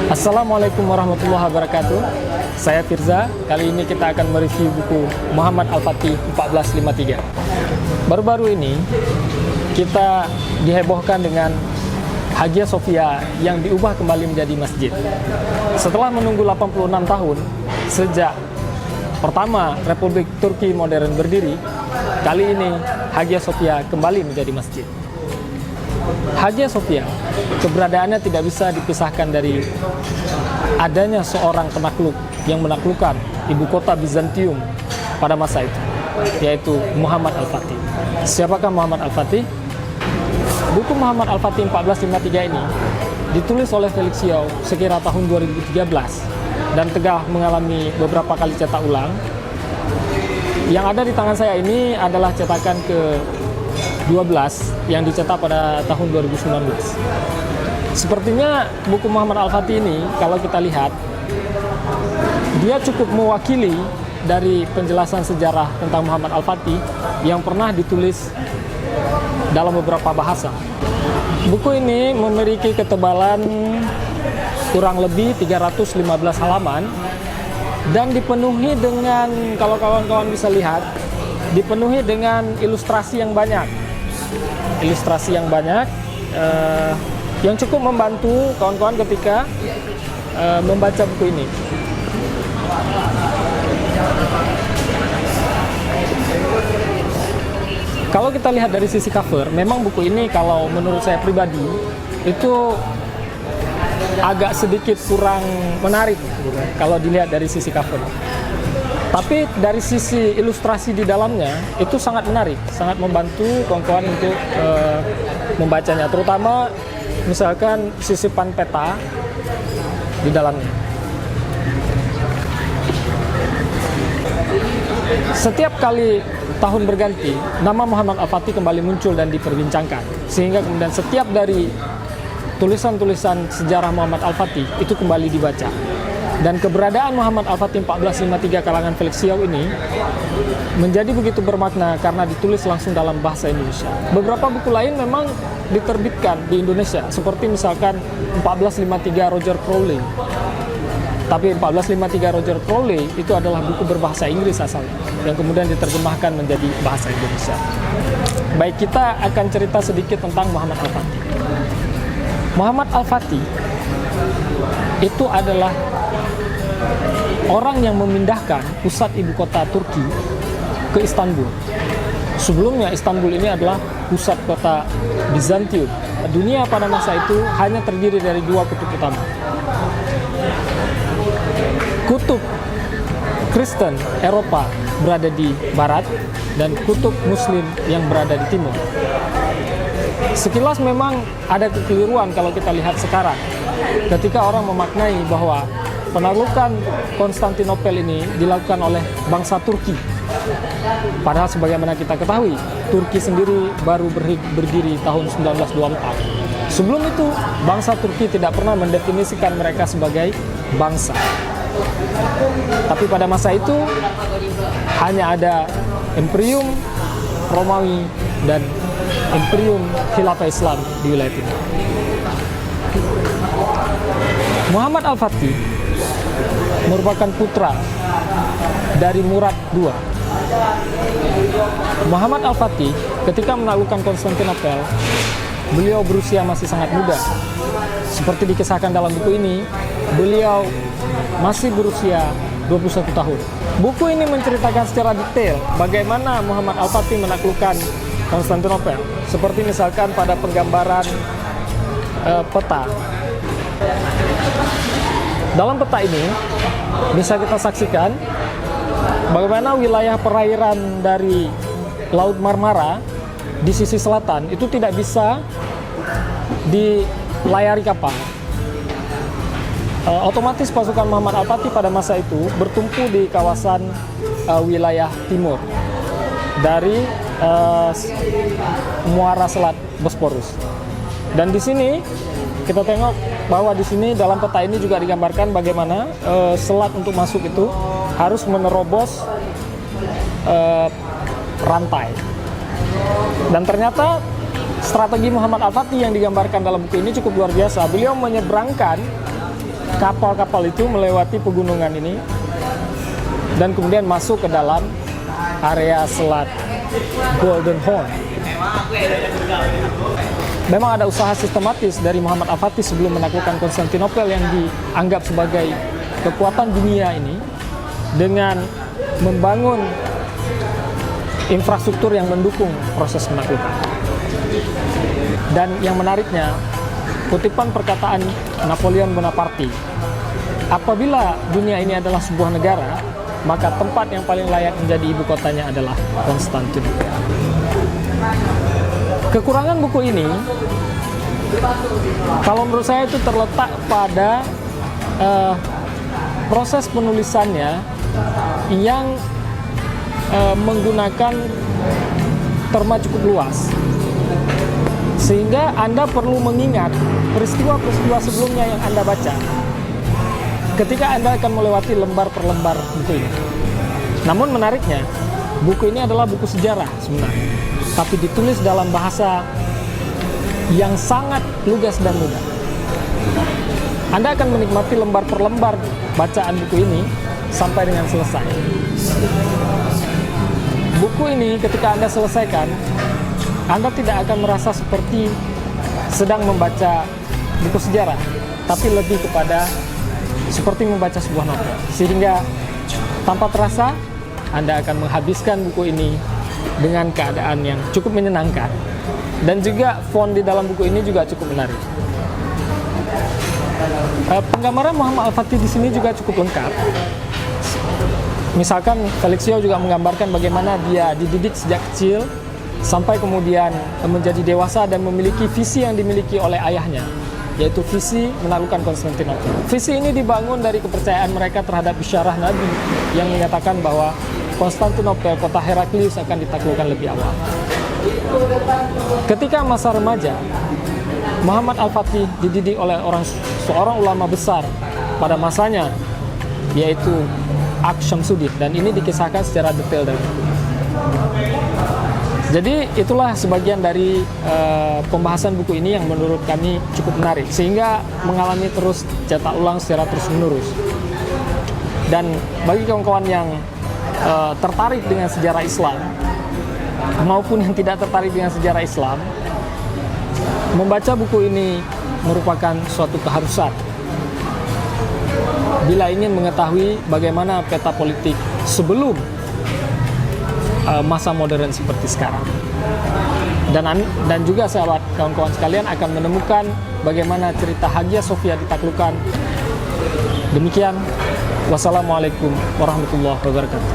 Assalamualaikum warahmatullahi wabarakatuh. Saya Firza. Kali ini kita akan mereview buku Muhammad Al-Fatih 1453. Baru-baru ini kita dihebohkan dengan Hagia Sophia yang diubah kembali menjadi masjid. Setelah menunggu 86 tahun sejak pertama Republik Turki modern berdiri, kali ini Hagia Sophia kembali menjadi masjid. Hagia Sophia, keberadaannya tidak bisa dipisahkan dari adanya seorang penakluk yang menaklukkan ibu kota Bizantium pada masa itu, yaitu Muhammad Al-Fatih. Siapakah Muhammad Al-Fatih? Buku Muhammad Al-Fatih 1453 ini ditulis oleh Felix Xiao sekira tahun 2013 dan telah mengalami beberapa kali cetak ulang. Yang ada di tangan saya ini adalah cetakan ke-12 yang dicetak pada tahun 2019. Sepertinya buku Muhammad Al-Fatih ini, kalau kita lihat, dia cukup mewakili dari penjelasan sejarah tentang Muhammad Al-Fatih yang pernah ditulis dalam beberapa bahasa. Buku ini memiliki ketebalan kurang lebih 315 halaman dan dipenuhi dengan, kalau kawan-kawan bisa lihat, dipenuhi dengan ilustrasi yang banyak. Ilustrasi yang banyak yang cukup membantu kawan-kawan ketika membaca buku ini. Kalau kita lihat dari sisi cover, memang buku ini kalau menurut saya pribadi itu agak sedikit kurang menarik gitu, kalau dilihat dari sisi cover. Tapi dari sisi ilustrasi di dalamnya itu sangat menarik, sangat membantu kawan-kawan untuk membacanya, terutama misalkan sisipan peta di dalamnya. Setiap kali tahun berganti, nama Muhammad Al-Fatih kembali muncul dan diperbincangkan, sehingga kemudian setiap dari tulisan-tulisan sejarah Muhammad Al-Fatih itu kembali dibaca. Dan keberadaan Muhammad Al-Fatih 1453 kalangan Felix Xiao ini menjadi begitu bermakna karena ditulis langsung dalam bahasa Indonesia. Beberapa buku lain memang diterbitkan di Indonesia, seperti misalkan 1453 Roger Crowley. Tapi 1453 Roger Crowley itu adalah buku berbahasa Inggris asalnya, yang kemudian diterjemahkan menjadi bahasa Indonesia. Baik, kita akan cerita sedikit tentang Muhammad Al-Fatih. Muhammad Al-Fatih itu adalah orang yang memindahkan pusat ibu kota Turki ke Istanbul. Sebelumnya Istanbul ini adalah pusat kota Bizantium. Dunia pada masa itu hanya terdiri dari dua kutub utama. Kutub Kristen Eropa berada di barat dan kutub Muslim yang berada di timur. Sekilas memang ada kekeliruan kalau kita lihat sekarang, ketika orang memaknai bahwa penaklukan Konstantinopel ini dilakukan oleh bangsa Turki. Padahal sebagaimana kita ketahui, Turki sendiri baru berdiri tahun 1924. Sebelum itu, bangsa Turki tidak pernah mendefinisikan mereka sebagai bangsa. Tapi pada masa itu, hanya ada Imperium Romawi dan Imperium Khilafah Islam di wilayah ini. Muhammad Al-Fatih merupakan putra dari Murad II. Muhammad Al-Fatih ketika menaklukkan Konstantinopel, beliau berusia masih sangat muda. Seperti dikisahkan dalam buku ini, beliau masih berusia 21 tahun. Buku ini menceritakan secara detail bagaimana Muhammad Al-Fatih menaklukkan Konstantinopel. Seperti misalkan pada penggambaran peta. Dalam peta ini bisa kita saksikan bagaimana wilayah perairan dari Laut Marmara di sisi selatan itu tidak bisa dilayari kapal. Otomatis pasukan Muhammad Al-Fatih pada masa itu bertumpu di kawasan wilayah timur dari muara selat Bosporus. Dan di sini kita tengok bahwa di sini dalam peta ini juga digambarkan bagaimana selat untuk masuk itu harus menerobos rantai. Dan ternyata strategi Muhammad Al-Fatih yang digambarkan dalam buku ini cukup luar biasa. Beliau menyeberangkan kapal-kapal itu melewati pegunungan ini dan kemudian masuk ke dalam area selat Golden Horn. Memang ada usaha sistematis dari Muhammad Al-Fatih sebelum menaklukkan Konstantinopel yang dianggap sebagai kekuatan dunia ini dengan membangun infrastruktur yang mendukung proses penaklukan. Dan yang menariknya, kutipan perkataan Napoleon Bonaparte, apabila dunia ini adalah sebuah negara, maka tempat yang paling layak menjadi ibu kotanya adalah Konstantinopel. Kekurangan buku ini, kalau menurut saya itu terletak pada proses penulisannya yang menggunakan terma cukup luas, sehingga Anda perlu mengingat peristiwa-peristiwa sebelumnya yang Anda baca ketika Anda akan melewati lembar per lembar buku ini. Namun menariknya, buku ini adalah buku sejarah sebenarnya, tapi ditulis dalam bahasa yang sangat lugas dan mudah. Anda akan menikmati lembar per lembar bacaan buku ini sampai dengan selesai. Buku ini ketika Anda selesaikan, Anda tidak akan merasa seperti sedang membaca buku sejarah, tapi lebih kepada seperti membaca sebuah novel. Sehingga tanpa terasa, Anda akan menghabiskan buku ini dengan keadaan yang cukup menyenangkan. Dan juga font di dalam buku ini juga cukup menarik. Penggambaran Muhammad Al-Fatih di sini juga cukup lengkap. Misalkan Felixio juga menggambarkan bagaimana dia dididik sejak kecil sampai kemudian menjadi dewasa dan memiliki visi yang dimiliki oleh ayahnya, yaitu visi menaklukkan Konstantinopel. Visi ini dibangun dari kepercayaan mereka terhadap bisyarah Nabi yang menyatakan bahwa Konstantinopel, kota Heraklius, akan ditaklukkan lebih awal. Ketika masa remaja, Muhammad Al-Fatih dididik oleh seorang ulama besar pada masanya, yaitu Aqsh Syamsuddin, dan ini dikisahkan secara detail dari buku. Jadi itulah sebagian dari pembahasan buku ini yang menurut kami cukup menarik, sehingga mengalami terus cetak ulang secara terus-menerus. Dan bagi kawan-kawan yang tertarik dengan sejarah Islam maupun yang tidak tertarik dengan sejarah Islam, membaca buku ini merupakan suatu keharusan bila ingin mengetahui bagaimana peta politik sebelum masa modern seperti sekarang. Dan juga sahabat kawan-kawan sekalian akan menemukan bagaimana cerita Hagia Sophia ditaklukkan. Demikian, wassalamualaikum warahmatullahi wabarakatuh.